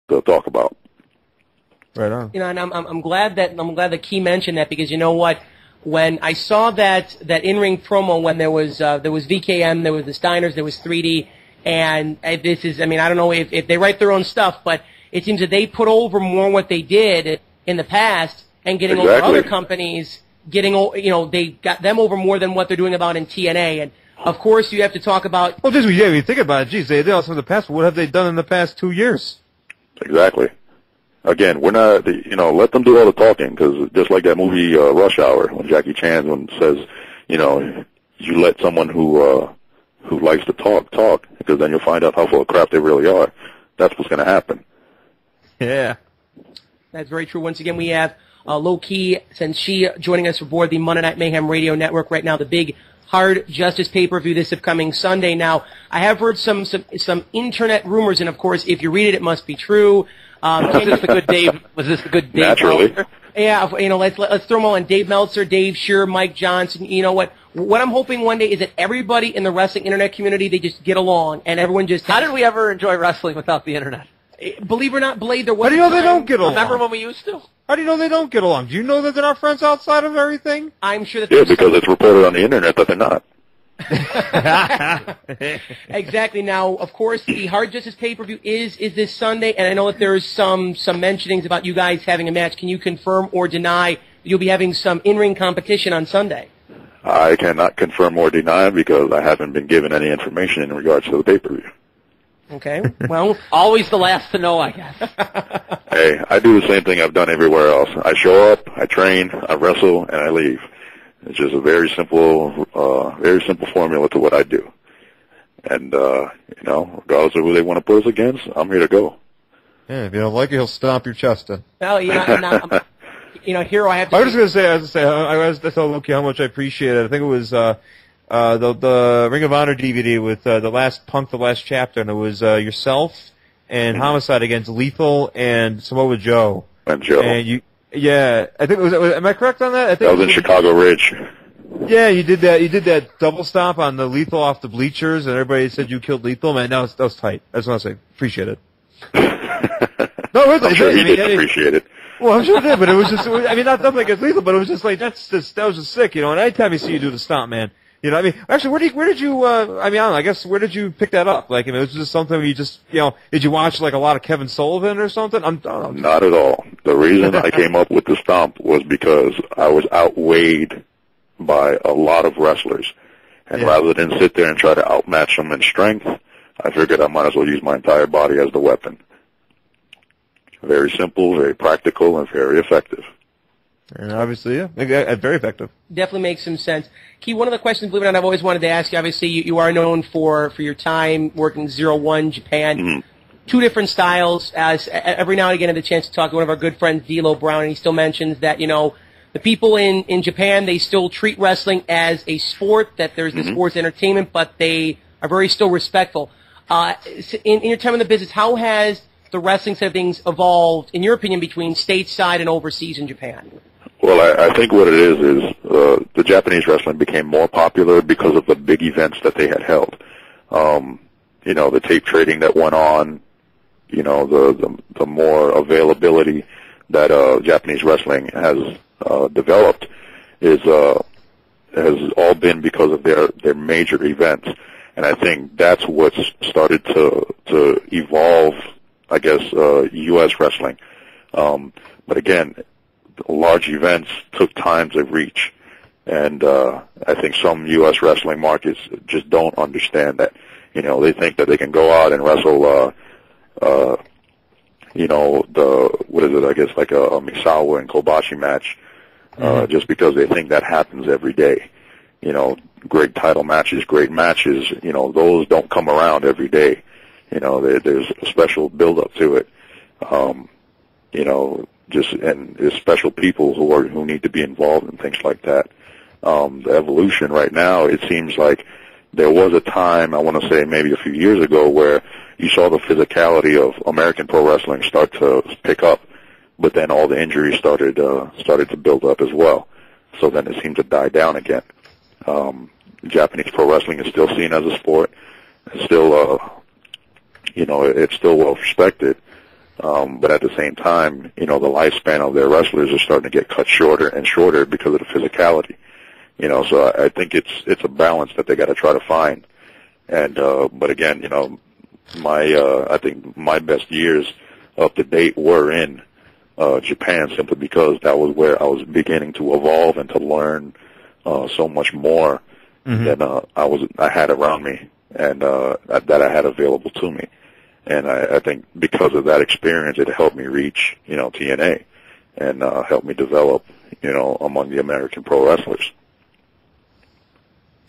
to talk about. Right on. You know, and I'm glad that Key mentioned that, because you know what? When I saw that in-ring promo, when there was VKM, there was the Steiners, there was 3D, and this is, I mean, I don't know if they write their own stuff, but it seems that they put over more what they did in the past, and getting over other companies, they got them over more than what they're doing about in TNA. And of course, you have to talk about. Well, just you think about it. Geez, they did also in the past. What have they done in the past 2 years? Exactly. Again, we're not, let them do all the talking, because just like that movie Rush Hour, when Jackie Chan says, you let someone who likes to talk, because then you'll find out how full of crap they really are. That's what's going to happen. Yeah. That's very true. Once again, we have Low-Key Senshi joining us aboard the Monday Night Mayhem Radio Network right now, the big Hard Justice pay-per-view this upcoming Sunday. Now, I have heard some internet rumors, and of course, if you read it, it must be true. Was this the good Dave? Naturally. Meltzer? Yeah, let's throw them all in. Dave Meltzer, Dave Scheer, Mike Johnson. You know what? What I'm hoping one day is that everybody in the wrestling internet community, they just get along, and everyone just. How did we ever enjoy wrestling without the internet? Believe it or not, Blade, there was. How do you know they don't get along? Remember when we used to? How do you know they don't get along? Do you know that they're not friends outside of everything? I'm sure that. Yeah, because it's reported on the internet that they're not. Exactly. Now, of course, the Hard Justice pay-per-view is this Sunday, and I know that there's some mentionings about you guys having a match. Can you confirm or deny that you'll be having some in-ring competition on Sunday? I cannot confirm or deny because I haven't been given any information in regards to the pay-per-view. Okay. Well, always the last to know, I guess. Hey, I do the same thing I've done everywhere else. I show up, I train, I wrestle, and I leave. It's just a very simple formula to what I do. And, regardless of who they want to put us against, I'm here to go. Yeah, if you don't like it, he'll stomp your chest in. Well, Hero, I have to. I was going to say, I was tell Loki how much I appreciate it. I think it was the Ring of Honor DVD with the last chapter, and it was yourself and Homicide against Lethal and Samoa Joe. And Joe. And yeah, I think it was. Am I correct on that? I think that was in Chicago Ridge. Yeah, you did that. You did that double stomp on the Lethal off the bleachers, and everybody said you killed Lethal. Man, that was tight. I just want to say, appreciate it. No, I'm sure he did appreciate it. Well, I'm sure he did, but it was just. Not nothing against Lethal, but it was just like that was just sick, And anytime you see you do the stomp, man. Actually, where did you, I don't know, I guess, where did you pick that up? Like, it was just something where you just, did you watch, like, a lot of Kevin Sullivan or something? Not at all. The reason I came up with the stomp was because I was outweighed by a lot of wrestlers. And rather than sit there and try to outmatch them in strength, I figured I might as well use my entire body as the weapon. Very simple, very practical, and very effective. And obviously, very effective. Definitely makes some sense. Key, one of the questions, believe it or not, I've always wanted to ask you, obviously, you are known for your time working 0-1 Japan. Mm-hmm. Two different styles. As every now and again I have the chance to talk to one of our good friends, D'Lo Brown, and he still mentions that, the people in Japan, they still treat wrestling as a sport, that there's the sports entertainment, but they are very still respectful. In your time in the business, how has the wrestling side of things evolved, in your opinion, between stateside and overseas in Japan? Well, I think what it is the Japanese wrestling became more popular because of the big events that they had held. The tape trading that went on, the more availability that Japanese wrestling has developed has all been because of their major events. And I think that's what's started to evolve, I guess, U.S. wrestling. But again, large events took time to reach, and I think some U.S. wrestling markets just don't understand that. They think that they can go out and wrestle, I guess like a Misawa and Kobashi match, just because they think that happens every day. Great title matches, great matches, those don't come around every day. There's a special build-up to it. And there's special people who need to be involved in things like that. The evolution right now, it seems like there was a time, I want to say maybe a few years ago, where you saw the physicality of American pro wrestling start to pick up, but then all the injuries started to build up as well. So then it seemed to die down again. Japanese pro wrestling is still seen as a sport. It's still, it's still well respected. But at the same time, the lifespan of their wrestlers is starting to get cut shorter and shorter because of the physicality. So I think it's a balance that they got to try to find. And but again, I think my best years up to date were in Japan, simply because that was where I was beginning to evolve and to learn so much more than I had around me and that I had available to me. And I think because of that experience, it helped me reach TNA and helped me develop among the American pro wrestlers.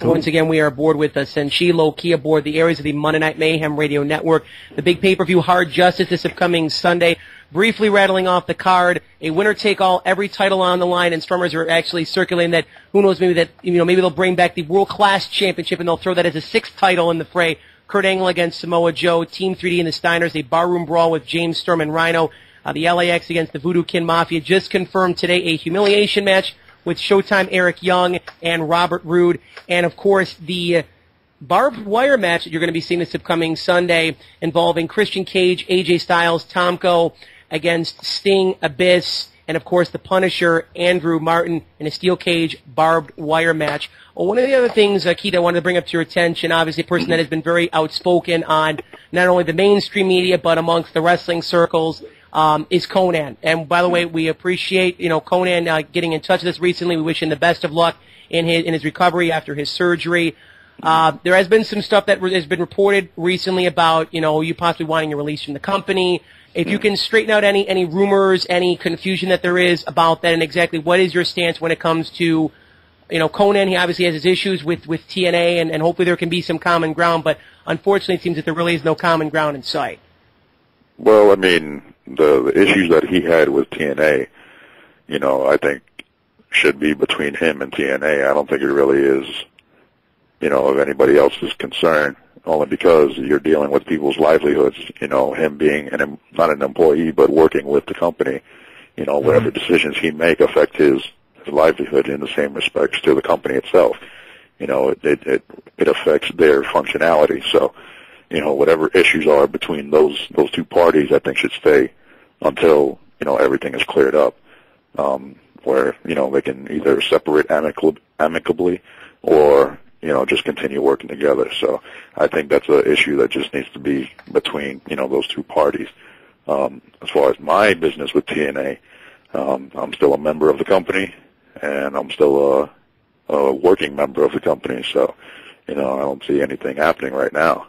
Once again, we are aboard with Senshi, low-key aboard the areas of the Monday Night Mayhem Radio Network. The big pay-per-view Hard Justice this upcoming Sunday. Briefly rattling off the card, a winner-take-all, every title on the line, and Strummers are actually circulating that, who knows, maybe they'll bring back the World Class Championship and they'll throw that as a sixth title in the fray. Kurt Angle against Samoa Joe, Team 3D and the Steiners, a barroom brawl with James Storm and Rhino. The LAX against the Voodoo Kin Mafia just confirmed today a humiliation match with Showtime Eric Young and Robert Roode. And, of course, the barbed wire match that you're going to be seeing this upcoming Sunday involving Christian Cage, AJ Styles, Tomko against Sting, Abyss, and, of course, the Punisher, Andrew Martin, in a steel cage barbed wire match. Well, one of the other things, Keith, I wanted to bring up to your attention, obviously a person that has been very outspoken on not only the mainstream media but amongst the wrestling circles, is Conan. And by the way, we appreciate, Conan getting in touch with us recently. We wish him the best of luck in his recovery after his surgery. There has been some stuff that has been reported recently about, you possibly wanting a release from the company. If you can straighten out any rumors, any confusion that there is about that, and exactly what is your stance when it comes to, Conan. He obviously has his issues with TNA, and hopefully there can be some common ground, but unfortunately it seems that there really is no common ground in sight. Well, I mean, the issues that he had with TNA, I think should be between him and TNA. I don't think it really is, of anybody else's concern, only because you're dealing with people's livelihoods, him being not an employee but working with the company, whatever decisions he make affect his livelihood in the same respects to the company itself. It affects their functionality. So, whatever issues are between those two parties, I think should stay until, everything is cleared up, where, they can either separate amicably or, just continue working together. So I think that's an issue that just needs to be between, those two parties. As far as my business with TNA, I'm still a member of the company, and I'm still a working member of the company. So, I don't see anything happening right now.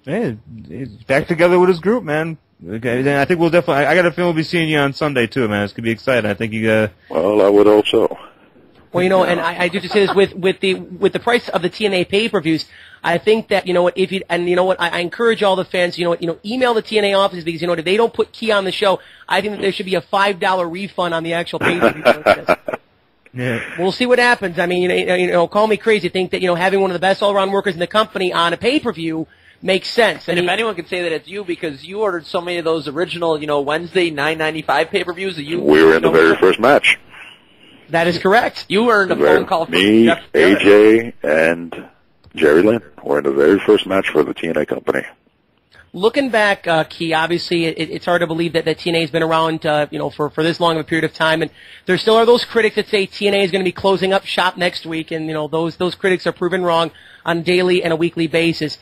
Hey, he's back together with his group, man. Okay, then I think we'll definitely. I got a feeling we'll be seeing you on Sunday too, man. It's gonna be exciting. I think you. Well, I would hope so. Well, and I do just say this with the price of the TNA pay-per-views, I think that I encourage all the fans, email the TNA office, because if they don't put Key on the show, I think that there should be a $5 refund on the actual pay-per-view purchase. Yeah. We'll see what happens. I mean, call me crazy. Think that having one of the best all-around workers in the company on a pay-per-view makes sense. And if anyone can say that, it's you, because you ordered so many of those original, Wednesday $9.95 pay-per-views that you. We were in the very first match. That is correct. You earned a phone call from me, Jeff AJ, and Jerry Lynn were in the very first match for the TNA company. Looking back, Key, obviously it's hard to believe that TNA has been around, for this long of a period of time, and there still are those critics that say TNA is going to be closing up shop next week, and those critics are proven wrong on a daily and a weekly basis.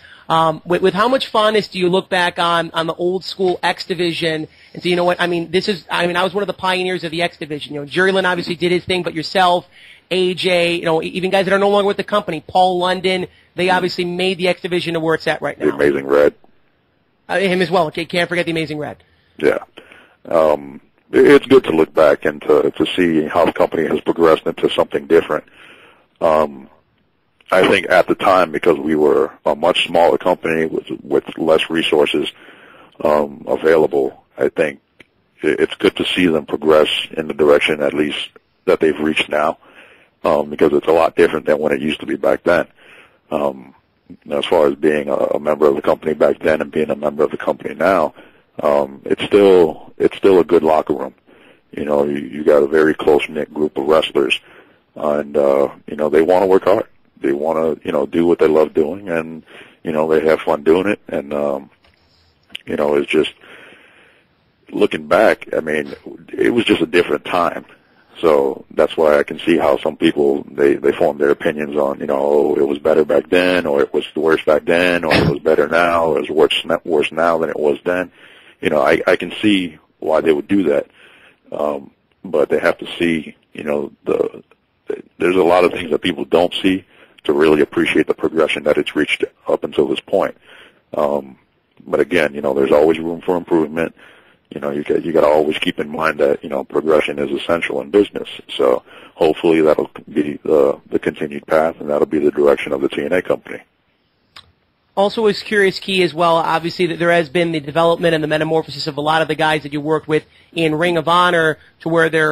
With how much fondness do you look back on the old school X-Division and say, I was one of the pioneers of the X-Division. Jerry Lynn obviously did his thing, but yourself, AJ, even guys that are no longer with the company, Paul London, they obviously made the X-Division to where it's at right now. The Amazing Red. Him as well. Okay, can't forget the Amazing Red. Yeah. It's good to look back and to see how the company has progressed into something different. I think at the time, because we were a much smaller company with less resources available, I think it's good to see them progress in the direction, at least, that they've reached now, because it's a lot different than when it used to be back then. As far as being a member of the company back then and being a member of the company now, it's still a good locker room. You got a very close-knit group of wrestlers, and they want to work hard. They want to do what they love doing, and they have fun doing it. And it's just looking back, I mean, it was just a different time. So that's why I can see how some people, they form their opinions on, you know, oh, it was better back then, or it was worse back then, or it was better now, or it was worse now than it was then. You know, I can see why they would do that. But they have to see, you know, there's a lot of things that people don't see to really appreciate the progression that it's reached up until this point. But again, you know, there's always room for improvement. You know, you got to always keep in mind that, you know, progression is essential in business. So hopefully that'll be the continued path, and that'll be the direction of the TNA company. Also was curious, Key, as well, obviously, that there has been the development and the metamorphosis of a lot of the guys that you worked with in Ring of Honor to where they're